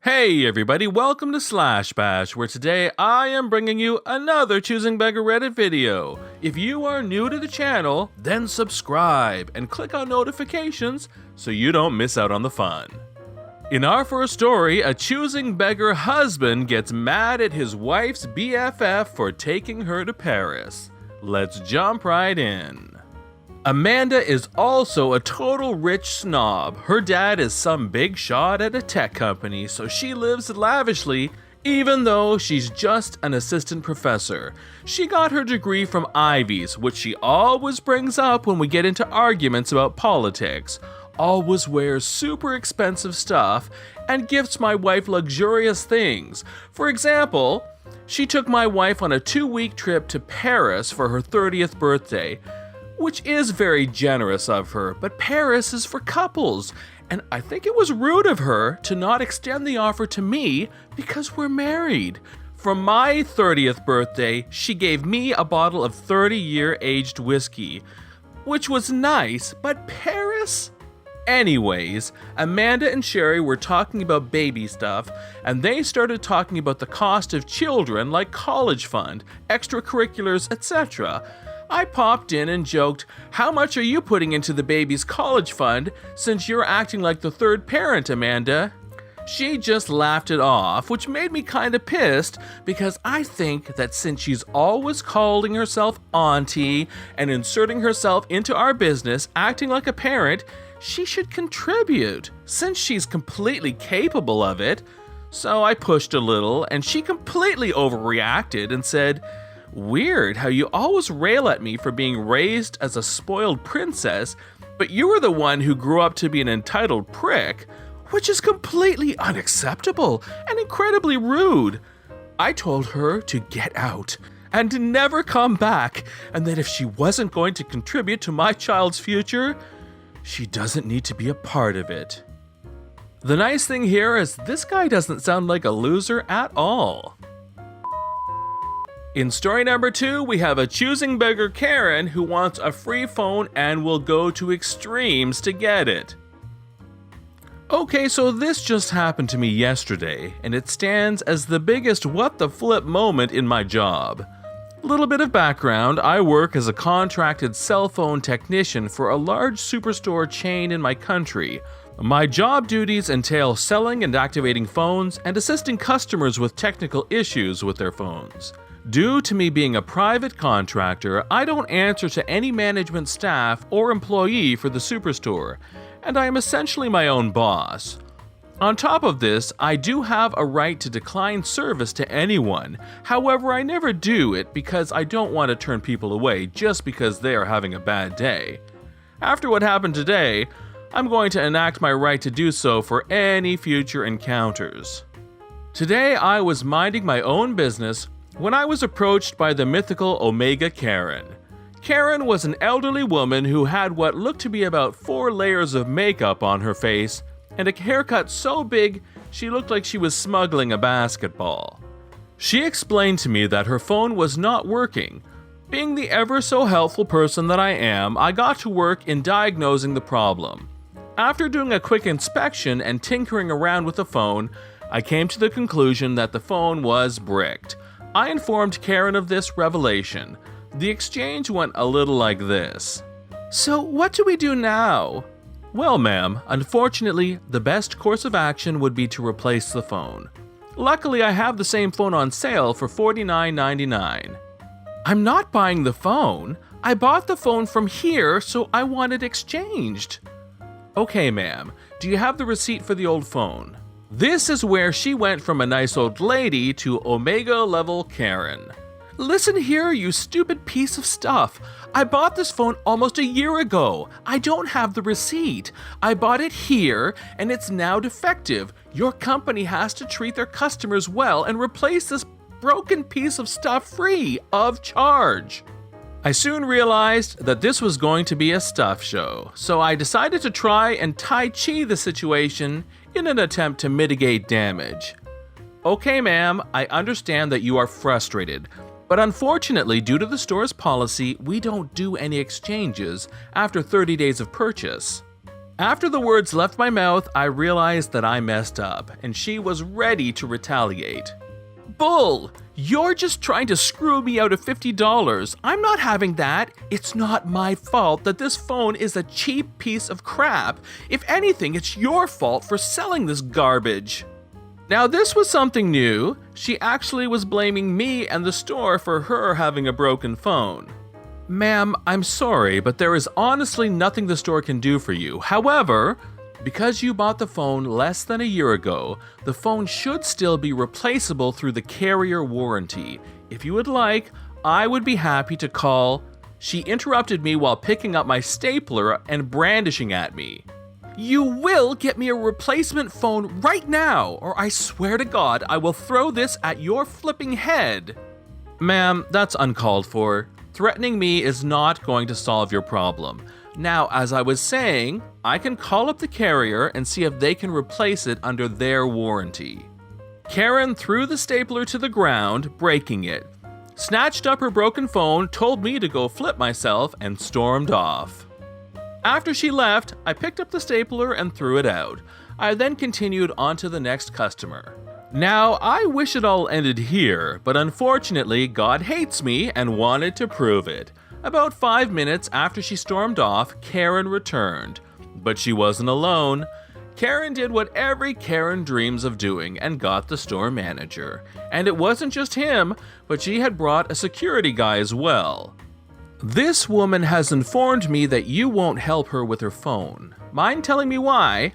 Hey everybody, welcome to Slash Bash, where today I am bringing you another Choosing Beggar Reddit video. If you are new to the channel, then subscribe and click on notifications so you don't miss out on the fun. In our first story, a choosing beggar husband gets mad at his wife's BFF for taking her to Paris. Let's jump right in. Amanda is also a total rich snob. Her dad is some big shot at a tech company, so she lives lavishly even though she's just an assistant professor. She got her degree from Ivy's, which she always brings up when we get into arguments about politics. Always wears super expensive stuff and gifts my wife luxurious things. For example, she took my wife on a 2-week trip to Paris for her 30th birthday. Which is very generous of her, but Paris is for couples, and I think it was rude of her to not extend the offer to me because we're married. For my 30th birthday, she gave me a bottle of 30-year aged whiskey, which was nice, but Paris? Anyways, Amanda and Sherry were talking about baby stuff, and they started talking about the cost of children like college fund, extracurriculars, etc. I popped in and joked, "How much are you putting into the baby's college fund since you're acting like the third parent, Amanda?" She just laughed it off, which made me kinda pissed because I think that since she's always calling herself auntie and inserting herself into our business, acting like a parent, she should contribute since she's completely capable of it. So I pushed a little and she completely overreacted and said, "Weird how you always rail at me for being raised as a spoiled princess, but you were the one who grew up to be an entitled prick, which is completely unacceptable and incredibly rude." I told her to get out and to never come back, and that if she wasn't going to contribute to my child's future, she doesn't need to be a part of it. The nice thing here is this guy doesn't sound like a loser at all. In story number 2, we have a choosing beggar Karen who wants a free phone and will go to extremes to get it. Okay, so this just happened to me yesterday, and it stands as the biggest what the flip moment in my job. Little bit of background, I work as a contracted cell phone technician for a large superstore chain in my country. My job duties entail selling and activating phones and assisting customers with technical issues with their phones. Due to me being a private contractor, I don't answer to any management staff or employee for the superstore, and I am essentially my own boss. On top of this, I do have a right to decline service to anyone. However, I never do it because I don't want to turn people away just because they are having a bad day. After what happened today, I'm going to enact my right to do so for any future encounters. Today, I was minding my own business when I was approached by the mythical Omega Karen. Karen was an elderly woman who had what looked to be about 4 layers of makeup on her face and a haircut so big she looked like she was smuggling a basketball. She explained to me that her phone was not working. Being the ever so helpful person that I am, I got to work in diagnosing the problem. After doing a quick inspection and tinkering around with the phone, I came to the conclusion that the phone was bricked. I informed Karen of this revelation. The exchange went a little like this. "So what do we do now?" "Well, ma'am, unfortunately, the best course of action would be to replace the phone. Luckily, I have the same phone on sale for $49.99. "I'm not buying the phone. I bought the phone from here, so I want it exchanged." "Okay, ma'am. Do you have the receipt for the old phone?" This is where she went from a nice old lady to Omega-level Karen. "Listen here, you stupid piece of stuff. I bought this phone almost a year ago. I don't have the receipt. I bought it here, and it's now defective. Your company has to treat their customers well and replace this broken piece of stuff free of charge." I soon realized that this was going to be a stuff show, so I decided to try and Tai Chi the situation in an attempt to mitigate damage. "Okay, ma'am, I understand that you are frustrated, but unfortunately, due to the store's policy, we don't do any exchanges after 30 days of purchase." After the words left my mouth, I realized that I messed up, and she was ready to retaliate. Bull! You're just trying to screw me out of $50. I'm not having that. It's not my fault that this phone is a cheap piece of crap. If anything, it's your fault for selling this garbage. Now, this was something new. She actually was blaming me and the store for her having a broken phone. Ma'am, I'm sorry, but there is honestly nothing the store can do for you. However, because you bought the phone less than a year ago, the phone should still be replaceable through the carrier warranty. If you would like, I would be happy to call. She interrupted me while picking up my stapler and brandishing at me. You will get me a replacement phone right now, or I swear to God I will throw this at your flipping head. Ma'am, that's uncalled for. Threatening me is not going to solve your problem. Now, as I was saying, I can call up the carrier and see if they can replace it under their warranty. Karen threw the stapler to the ground, breaking it, snatched up her broken phone, told me to go flip myself, and stormed off. After she left, I picked up the stapler and threw it out. I then continued on to the next customer. Now, I wish it all ended here, but unfortunately, God hates me and wanted to prove it. About 5 minutes after she stormed off, Karen returned. But she wasn't alone. Karen did what every Karen dreams of doing and got the store manager. And it wasn't just him, but she had brought a security guy as well. This woman has informed me that you won't help her with her phone. Mind telling me why?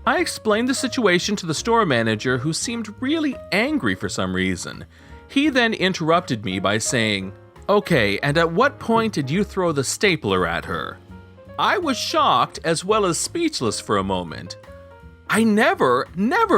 I explained the situation to the store manager, who seemed really angry for some reason. He then interrupted me by saying, "Okay, and at what point did you throw the stapler at her?" I was shocked as well as speechless for a moment. I never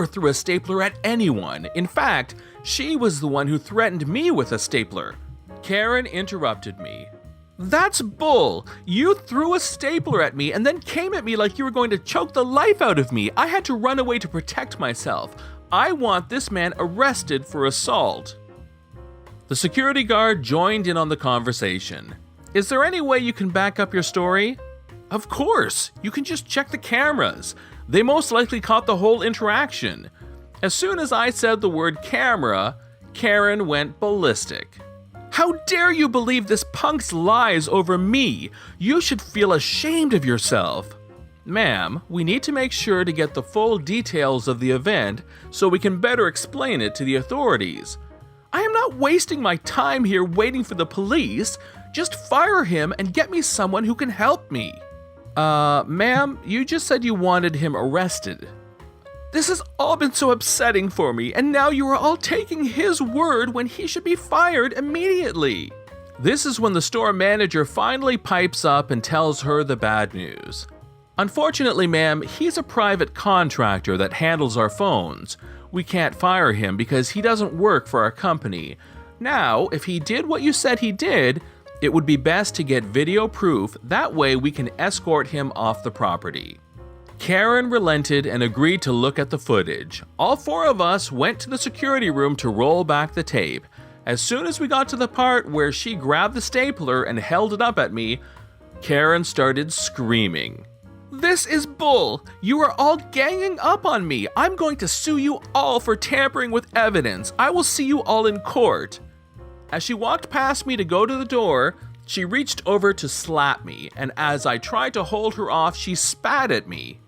threw a stapler at anyone. In fact, she was the one who threatened me with a stapler. Karen interrupted me. That's bull! You threw a stapler at me and then came at me like you were going to choke the life out of me. I had to run away to protect myself. I want this man arrested for assault. The security guard joined in on the conversation. Is there any way you can back up your story? Of course! You can just check the cameras. They most likely caught the whole interaction. As soon as I said the word camera, Karen went ballistic. How dare you believe this punk's lies over me? You should feel ashamed of yourself. Ma'am, we need to make sure to get the full details of the event so we can better explain it to the authorities. I am not wasting my time here waiting for the police. Just fire him and get me someone who can help me. Ma'am, you just said you wanted him arrested. This has all been so upsetting for me, and now you are all taking his word when he should be fired immediately. This is when the store manager finally pipes up and tells her the bad news. Unfortunately, ma'am, he's a private contractor that handles our phones. We can't fire him because he doesn't work for our company. Now, if he did what you said he did, it would be best to get video proof. That way we can escort him off the property. Karen relented and agreed to look at the footage. All 4 of us went to the security room to roll back the tape. As soon as we got to the part where she grabbed the stapler and held it up at me, Karen started screaming. This is bull! You are all ganging up on me! I'm going to sue you all for tampering with evidence. I will see you all in court. As she walked past me to go to the door, she reached over to slap me, and as I tried to hold her off, she spat at me.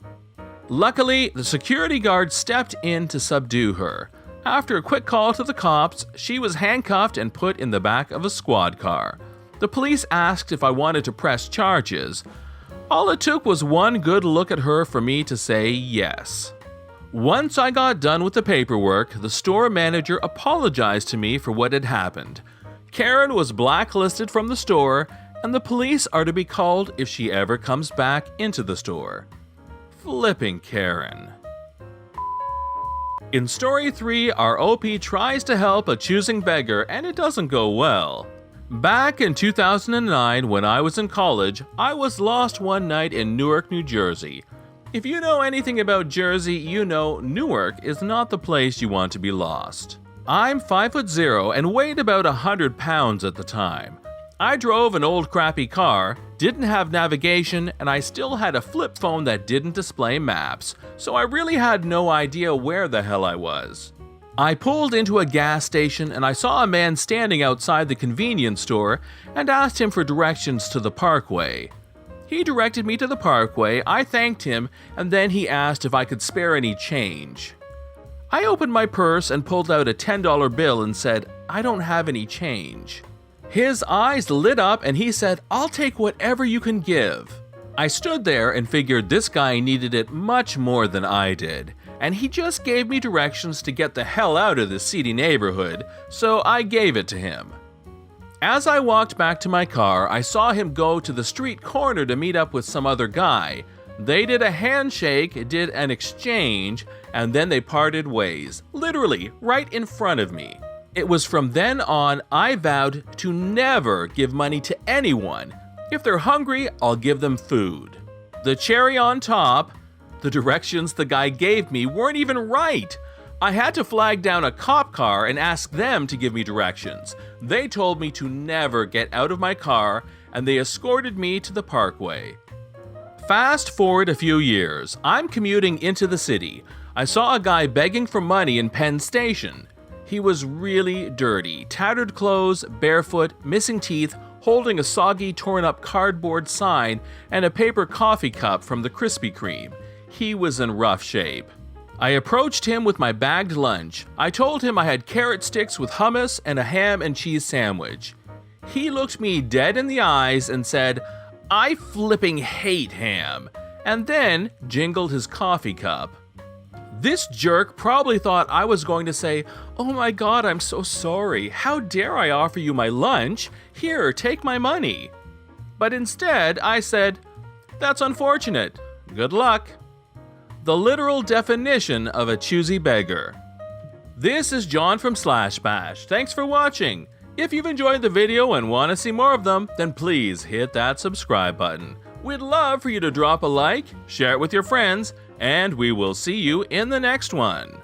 Luckily, the security guard stepped in to subdue her. After a quick call to the cops, she was handcuffed and put in the back of a squad car. The police asked if I wanted to press charges. All it took was one good look at her for me to say yes. Once I got done with the paperwork, the store manager apologized to me for what had happened. Karen was blacklisted from the store, and the police are to be called if she ever comes back into the store. Flipping Karen. In story 3, our OP tries to help a choosing beggar and it doesn't go well. Back in 2009, when I was in college, I was lost one night in Newark, New Jersey. If you know anything about Jersey, you know Newark is not the place you want to be lost. I'm 5'0" and weighed about 100 pounds at the time. I drove an old crappy car, Didn't have navigation, and I still had a flip phone that didn't display maps, so I really had no idea where the hell I was. I pulled into a gas station and I saw a man standing outside the convenience store and asked him for directions to the parkway. He directed me to the parkway, I thanked him, and then he asked if I could spare any change. I opened my purse and pulled out a $10 bill and said, "I don't have any change." His eyes lit up and he said, "I'll take whatever you can give." I stood there and figured this guy needed it much more than I did, and he just gave me directions to get the hell out of this seedy neighborhood, so I gave it to him. As I walked back to my car, I saw him go to the street corner to meet up with some other guy. They did a handshake, did an exchange, and then they parted ways, literally right in front of me. It was from then on I vowed to never give money to anyone. If they're hungry, I'll give them food. The cherry on top, the directions the guy gave me weren't even right. I had to flag down a cop car and ask them to give me directions. They told me to never get out of my car, and they escorted me to the parkway. Fast forward a few years, I'm commuting into the city. I saw a guy begging for money in Penn Station. He was really dirty, tattered clothes, barefoot, missing teeth, holding a soggy, torn-up cardboard sign and a paper coffee cup from the Krispy Kreme. He was in rough shape. I approached him with my bagged lunch. I told him I had carrot sticks with hummus and a ham and cheese sandwich. He looked me dead in the eyes and said, "I flipping hate ham," and then jingled his coffee cup. This jerk probably thought I was going to say, "Oh my God, I'm so sorry. How dare I offer you my lunch? Here, take my money." But instead, I said, "That's unfortunate. Good luck." The literal definition of a choosy beggar. This is John from Slash Bash. Thanks for watching. If you've enjoyed the video and want to see more of them, then please hit that subscribe button. We'd love for you to drop a like, share it with your friends, and we will see you in the next one.